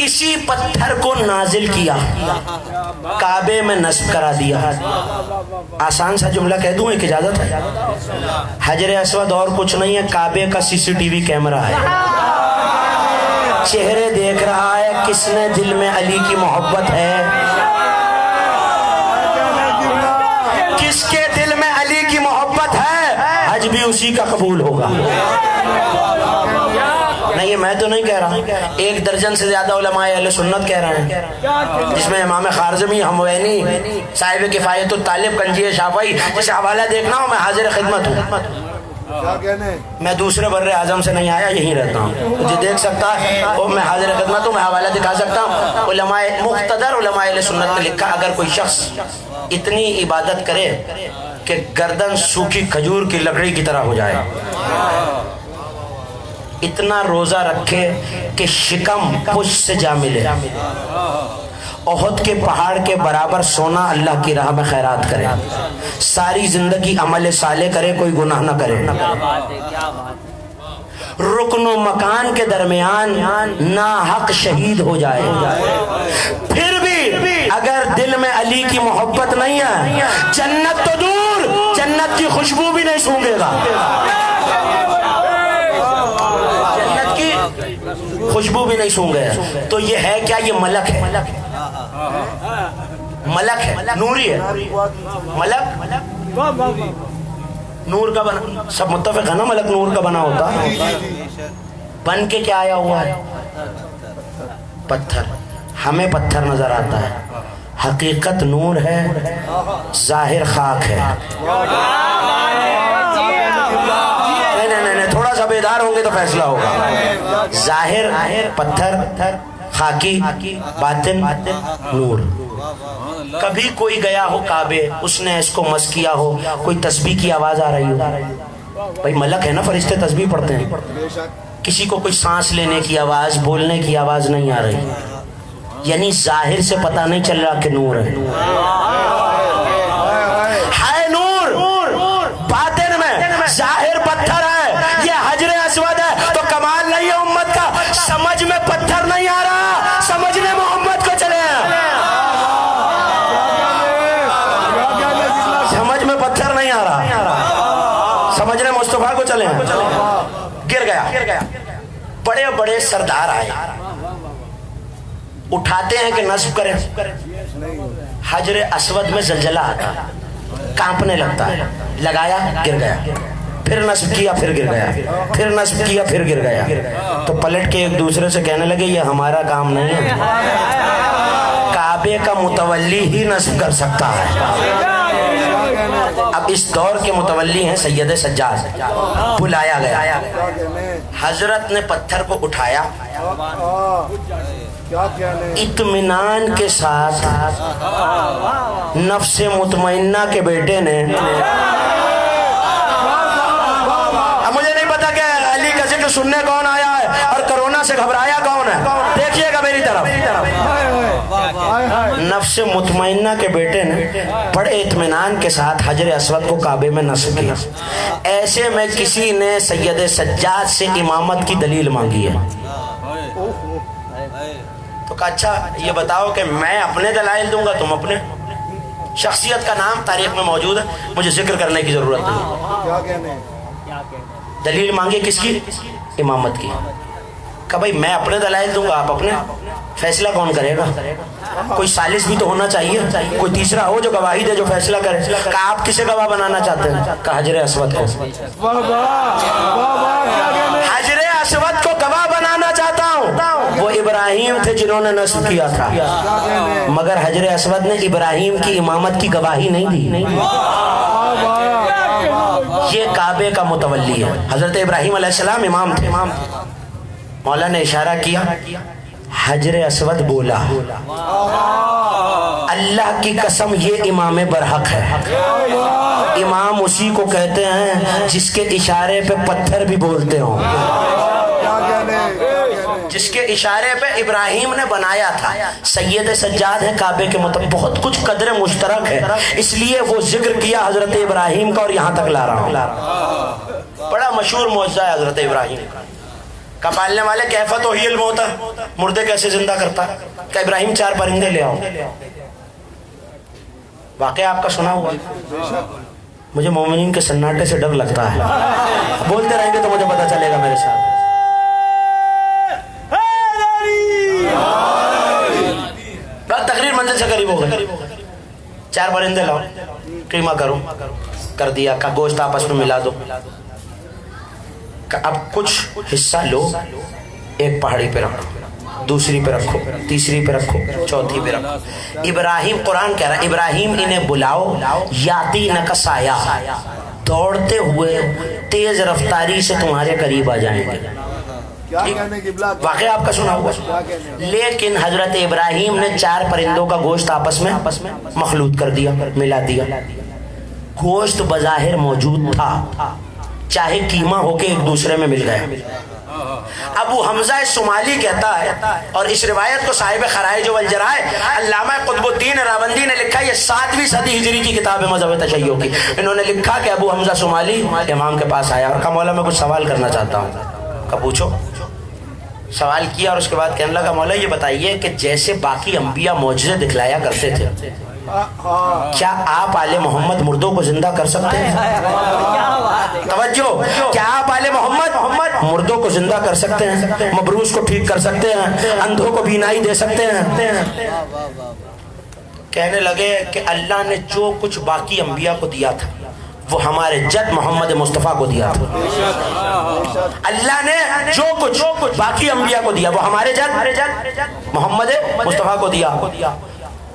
اسی پتھر کو نازل کیا, کعبے میں نصب کرا دیا. آسان سا جملہ کہہ دوں, ایک اجازت ہے. حجر اسود اور کچھ نہیں ہے, کعبے کا CCTV کیمرہ ہے. چہرے دیکھ رہا ہے کس نے دل میں علی کی محبت ہے, کس کے دل میں علی کی محبت بھی اسی کا قبول ہوگا. نہیں یہ میں تو نہیں کہہ رہا, 1 درجن سے زیادہ علماء اہل سنت کہہ رہے ہیں, جس میں امام خارزمی, ہموینی, صاحب کفایت الطالب, کنجی شافعی, جسے حوالہ دیکھنا ہو میں حاضر خدمت ہوں. میں دوسرے بر اعظم سے نہیں آیا, یہیں رہتا ہوں, مجھے دیکھ سکتا ہے وہ, میں حاضر خدمت ہوں, میں حوالہ دکھا سکتا ہوں. علماء مقتدر علماء اہل سنت نے لکھا اگر کوئی شخص اتنی عبادت کرے کہ گردن سوکھی کھجور کی لکڑی کی طرح ہو جائے, اتنا روزہ رکھے کہ شکم پشت سے جا ملے, احد کے پہاڑ کے برابر سونا اللہ کی راہ میں خیرات کرے, ساری زندگی عمل صالح کرے, کوئی گناہ نہ کرے, رکن و مکان کے درمیان ناحق شہید ہو جائے, پھر بھی اگر دل میں علی کی محبت نہیں ہے, جنت تو دور, جنت کی خوشبو بھی نہیں سونگے گا, جنت کی خوشبو بھی نہیں سونگے. تو یہ ہے کیا؟ یہ ملک ہے, ملک ہے, نوری ہے. ملک نور کا بنا, سب متفق ہے نا ملک نور کا بنا ہوتا ہے. بن کے کیا آیا ہوا ہے؟ پتھر. ہمیں پتھر نظر آتا ہے, حقیقت نور ہے, ظاہر خاک ہے. نہیں, تھوڑا سا بیدار ہوں گے تو فیصلہ ہوگا. ظاہر پتھر, خاکی, باطن نور. کبھی کوئی گیا ہو کعبے, اس نے اس کو مس کیا ہو, کوئی تسبیح کی آواز آ رہی ہو, بھائی ملک ہے نا, فرشتے تسبیح پڑھتے ہیں. کسی کو کوئی سانس لینے کی آواز, بولنے کی آواز نہیں آ رہی, یعنی ظاہر سے پتہ نہیں چل رہا کہ نور ہے. ہے نور, باطن میں ظاہر پتھر ہے. یہ حجر اسود ہے تو کمال نہیں ہے امت کا, سمجھ میں پتھر نہیں آ رہا, سمجھنے محمد کو چلے ہیں. سمجھ میں پتھر نہیں آ رہا, سمجھنے مصطفیٰ کو چلے ہیں. گر گیا. بڑے بڑے سردار آئے, اٹھاتے ہیں کہ نصب کریں, حجر اسود میں زلزلہ آتا, کانپنے لگتا ہے, لگایا گر گیا, پھر نصب کیا پھر گر گیا, پھر نصب کیا پھر گر گیا. تو پلٹ کے ایک دوسرے سے کہنے لگے یہ ہمارا کام نہیں ہے, کعبے کا متولی ہی نصب کر سکتا ہے. اب اس دور کے متولی ہیں سید سجاد, بلایا گیا, حضرت نے پتھر کو اٹھایا, اطمینان کے ساتھ نفس مطمئنہ کے بیٹے نے, اب مجھے نہیں پتا کہ علی کا ذکر سننے کون آیا ہے اور کرونا سے گھبرایا کون ہے, دیکھیے گا میری طرف. نفس مطمئنہ کے بیٹے نے بڑے اطمینان کے ساتھ حجر اسود کو کعبے میں نصب کیا. ایسے میں کسی نے سید سجاد سے امامت کی دلیل مانگی ہے, تو کہا اچھا یہ بتاؤ کہ میں اپنے دلائل دوں گا, تم اپنے. شخصیت کا نام تاریخ میں موجود ہے, مجھے ذکر کرنے کی ضرورت نہیں. دلیل مانگی کس کی؟ امامت کی. کہ بھائی میں اپنے دلائل دوں گا, آپ اپنے. فیصلہ کون کرے گا؟ کوئی ثالث بھی تو ہونا چاہیے, کوئی تیسرا ہو جو گواہی دے, جو فیصلہ کرے. کہ آپ کسے گواہ بنانا چاہتے ہیں؟ کہ حجر اسود کو. حجر اسود کو گواہ بنانا چاہتا ہوں. وہ ابراہیم تھے جنہوں نے نصب کیا تھا, مگر حجر اسود نے ابراہیم کی امامت کی گواہی نہیں دی. یہ کعبے کا متولی ہے. حضرت ابراہیم علیہ السلام امام تھے. مولا نے اشارہ کیا, حجر اسود بولا, اللہ کی قسم یہ امام برحق ہے. امام اسی کو کہتے ہیں جس کے اشارے پہ پتھر بھی بولتے ہوں, جس کے اشارے پہ ابراہیم نے بنایا تھا. سید سجاد ہے کعبے کے مطابق, بہت کچھ قدر مشترک ہے, اس لیے وہ ذکر کیا حضرت ابراہیم کا, اور یہاں تک لا رہا ہوں. بڑا مشہور معجزہ ہے حضرت ابراہیم کا. پالنے والے کیفا توحی الموت, مردے کیسے زندہ کرتا. کہ ابراہیم 4 پرندے لے آؤ. واقعہ آپ کا سنا ہوا. مجھے مومنین کے سناٹے سے ڈر لگتا ہے, بولتے رہیں گے تو مجھے پتا چلے گا میرے ساتھ. تقریر منزل سے قریب ہو گئی. 4 پرندے لاؤ, قیمہ کرو, کر دیا. کا گوشت آپس میں ملا دو, اب کچھ حصہ لو، ایک پہاڑی پہ رکھو، دوسری پہ رکھو، تیسری پہ رکھو، چوتھی پہ رکھو۔ ابراہیم، قرآن کہہ رہا ہے ابراہیم انہیں بلاؤ، یاتی نکسایا، دوڑتے ہوئے تیز رفتاری سے تمہارے قریب آ جائیں گے۔ واقعہ آپ کا سنا ہوا۔ لیکن حضرت ابراہیم نے 4 پرندوں کا گوشت آپس میں مخلوط کر دیا، ملا دیا۔ گوشت بظاہر موجود تھا، چاہے قیمہ ہو کے ایک دوسرے میں مل گئے۔ ابو حمزہ سمالی کہتا ہے، اور اس روایت کو صاحب خرائج والجرائع علامہ قطب الدین راوندی نے لکھا، یہ 7ویں صدی ہجری کی کتاب ہے مذہب تشیع کی۔ انہوں نے لکھا کہ ابو حمزہ سمالی امام کے پاس آیا اور کہا مولا میں کچھ سوال کرنا چاہتا ہوں۔ کہا پوچھو۔ سوال کیا اور اس کے بعد کہنے لگا مولا یہ بتائیے کہ جیسے باقی انبیاء معجزے دکھلایا کرتے تھے، کیا آپ آل محمد مردوں کو زندہ کر سکتے ہیں؟ توجہ، کیا آپ آل محمد مردوں کو زندہ کر سکتے ہیں، مبروس کو ٹھیک کر سکتے ہیں، اندھوں کو بینائی دے سکتے ہیں؟ کہنے لگے کہ اللہ نے جو کچھ باقی انبیاء کو دیا تھا وہ ہمارے جد محمد مصطفیٰ کو دیا تھا۔ اللہ نے جو کچھ باقی انبیاء کو دیا وہ ہمارے جد محمد مصطفیٰ کو دیا۔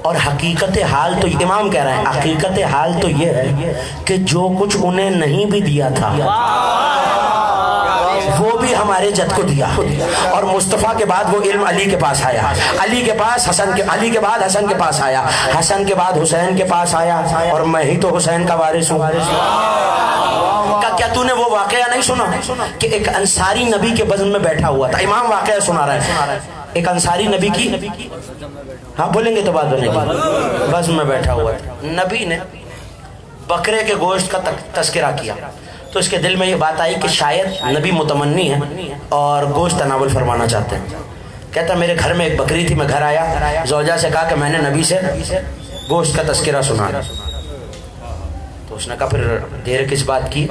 اور حقیقت حال تو امام کہہ رہے ہیں، حقیقت حال تو یہ ہے کہ جو کچھ انہیں نہیں بھی دیا تھا وہ بھی ہمارے جد کو دیا۔ اور مصطفیٰ کے بعد وہ علم علی کے پاس آیا، علی کے بعد حسن کے پاس آیا، حسن کے بعد حسین کے پاس آیا، اور میں ہی تو حسین کا وارث ہوں۔ کیا تو نے وہ واقعہ نہیں سنا کہ ایک انصاری نبی کے بزم میں بیٹھا ہوا تھا؟ امام واقعہ سنا رہا ہے، ایک انصاری نبی کی، ہاں بولیں گے تو بات بنے گی، بزم میں بیٹھا ہوا تھا۔ نبی نے بکرے کے گوشت کا تذکرہ کیا تو اس کے دل میں یہ بات آئی کہ شاید نبی متمنی ہے اور گوشت تناول فرمانا چاہتے ہیں۔ کہتا میرے گھر میں ایک بکری تھی، میں گھر آیا، زوجہ سے کہا کہ میں نے نبی سے گوشت کا تذکرہ سنا۔ تو اس نے کہا پھر دیر کس بات کی،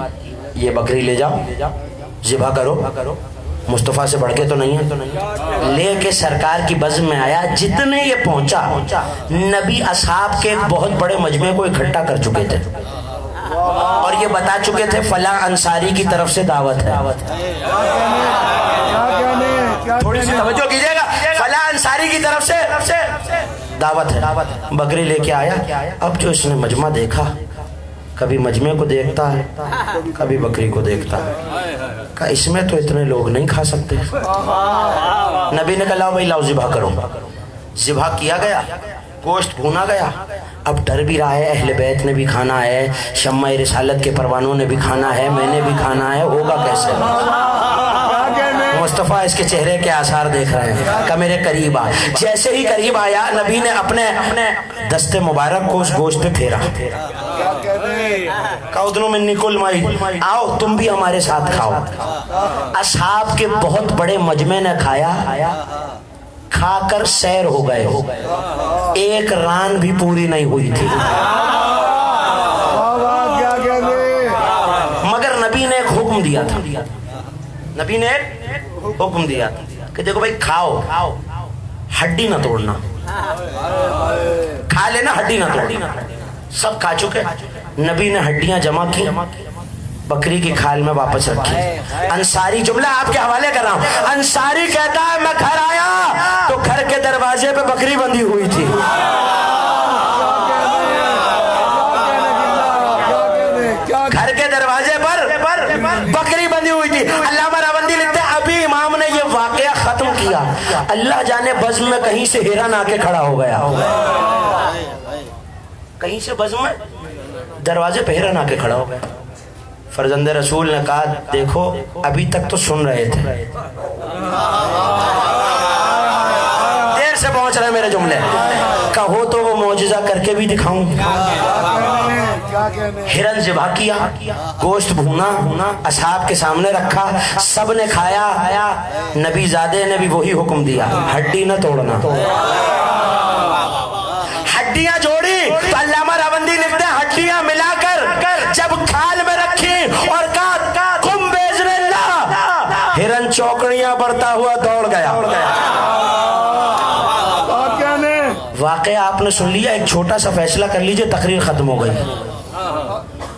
یہ بکری لے جاؤ، ذبح کرو، مصطفیٰ سے بڑھ کے تو نہیں ہے۔ لے کے سرکار کی بزم میں آیا، جتنے یہ پہنچا نبی اصحاب کے ایک بہت بڑے مجمع کو اکٹھا کر چکے تھے اور یہ بتا چکے تھے فلاں انصاری کی طرف سے دعوت ہے۔ تھوڑی سی توجہ کیجئے گا، فلاں انصاری کی طرف سے دعوت ہے۔ بکری لے کے آیا، اب جو اس نے مجمع دیکھا، کبھی مجمع کو دیکھتا ہے کبھی بکری کو دیکھتا ہے، کہا اس میں تو اتنے لوگ نہیں کھا سکتے۔ نبی نے کہا لاؤ بھائی لاؤ ذبح کرو۔ ذبح کیا گیا، گوشت بھونا گیا۔ اب ڈر بھی رہا ہے، اہل بیت نے بھی کھانا ہے، شمع رسالت کے پروانوں نے بھی کھانا ہے، میں نے بھی کھانا ہے، ہوگا کیسے؟ مصطفیٰ اس کے چہرے کے آثار دیکھ رہے ہیں کہ میرے قریب آ۔ جیسے ہی قریب آیا نبی نے اپنے دست مبارک کو اس گوشت پہ پھیرا، کہا ادنو منی کل مائی، آؤ تم بھی ہمارے ساتھ کھاؤ۔ اصحاب کے بہت بڑے مجمع نے کھایا، کھا کر سیر ہو گئے، ایک ران بھی پوری نہیں ہوئی تھی۔ مگر نبی نے ایک حکم دیا تھا، نبی نے ایک حکم دیا تھا کہ دیکھو بھائی کھاؤ، ہڈی نہ توڑنا، کھا لینا ہڈی نہ توڑنا۔ سب کھا چکے، نبی نے ہڈیاں جمع کی، بکری کی کھال میں واپس رکھی۔ انصاری، جملہ آپ کے حوالے کر رہا ہوں، انصاری کہتا ہے میں گھر آیا تو گھر کے دروازے پہ بکری بندھی ہوئی تھی۔ گھر کے دروازے پر بکری بندھی ہوئی تھی۔ علامہ راوندی لکھتے ہیں ابھی امام نے یہ واقعہ ختم کیا، اللہ جانے بزم میں کہیں سے ہرن آ کے کھڑا ہو گیا، کہیں سے بزم میں دروازے پہ ہرن آ کے کھڑا ہو گیا۔ فرزند رسول نے کہا دیکھو ابھی تک تو سن رہے تھے، دیر سے پہنچ رہے میرے جملے، کہو تو وہ معجزہ کر کے بھی دکھاؤں۔ ہرن ذبح کیا، گوشت بھونا، اصحاب کے سامنے رکھا، سب نے کھایا۔ نبی زادے نے بھی وہی حکم دیا، ہڈی نہ توڑنا۔ ہڈیاں جوڑی تو علامہ راوندی لکھتے ہیں ہڈیاں ملا کر جب کھال میں رکھی اور کہا قم باذن اللہ، ہرن چوکڑیاں بڑھتا ہوا دوڑ گیا۔ واقعہ آپ نے سن لیا، ایک چھوٹا سا فیصلہ کر لیجئے، تقریر ختم ہو گئی۔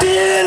3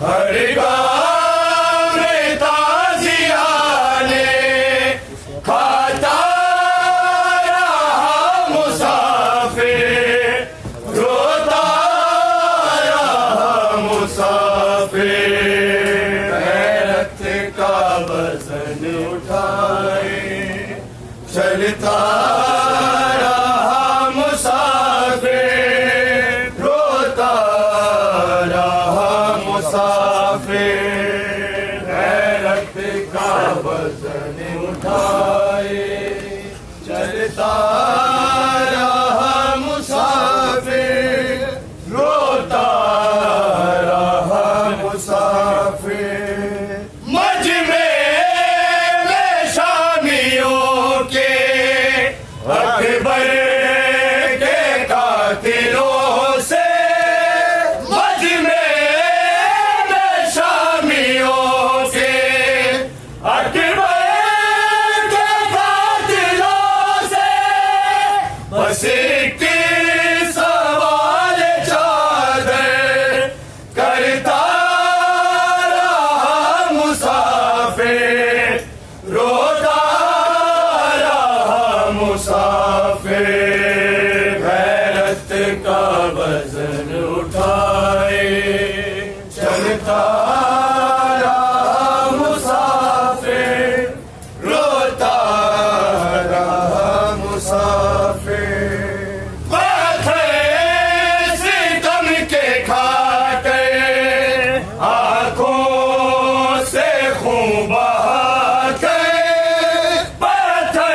ہر گام تازیانے کھاتا رہا مسافر روتا رہا مسافر غیرت کا وزن اٹھائے چلتا رہا مسافر روتا رہا مسافر غیرت کا وزن اٹھائے چلتا رہا مسافر روتا رہا مسافر مجمع میں شامیوں کے اکبر کے قاتلوں سے مجمع میں شامیوں کے اکبر کے قاتلوں سے بس ایک سوال چادر کرتا رہا مسافر روتا رہا مسافر غیرت کا وزن اٹھائے چلتا رہا مسافر روتا رہا مسافر پتھر ستم کے کھا کر آنکھوں سے خون بہا کر پتھر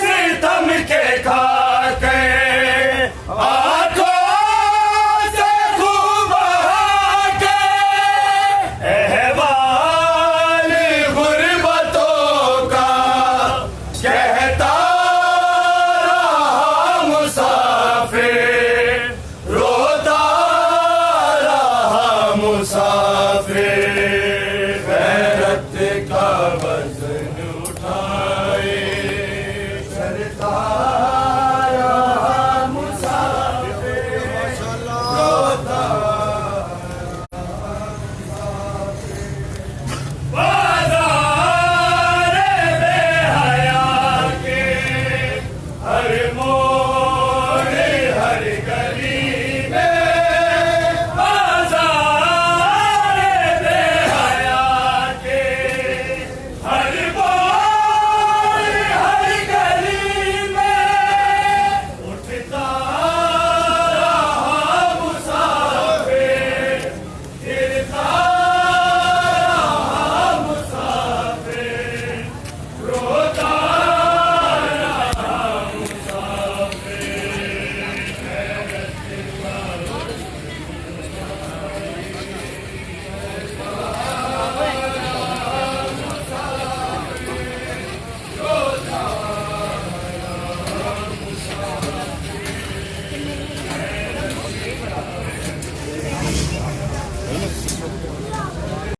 ستم کے کھا کر آنکھوں سے خون بہا کر احوال غربتوں کا کہتا رہا مسافر روتا رہا مسافر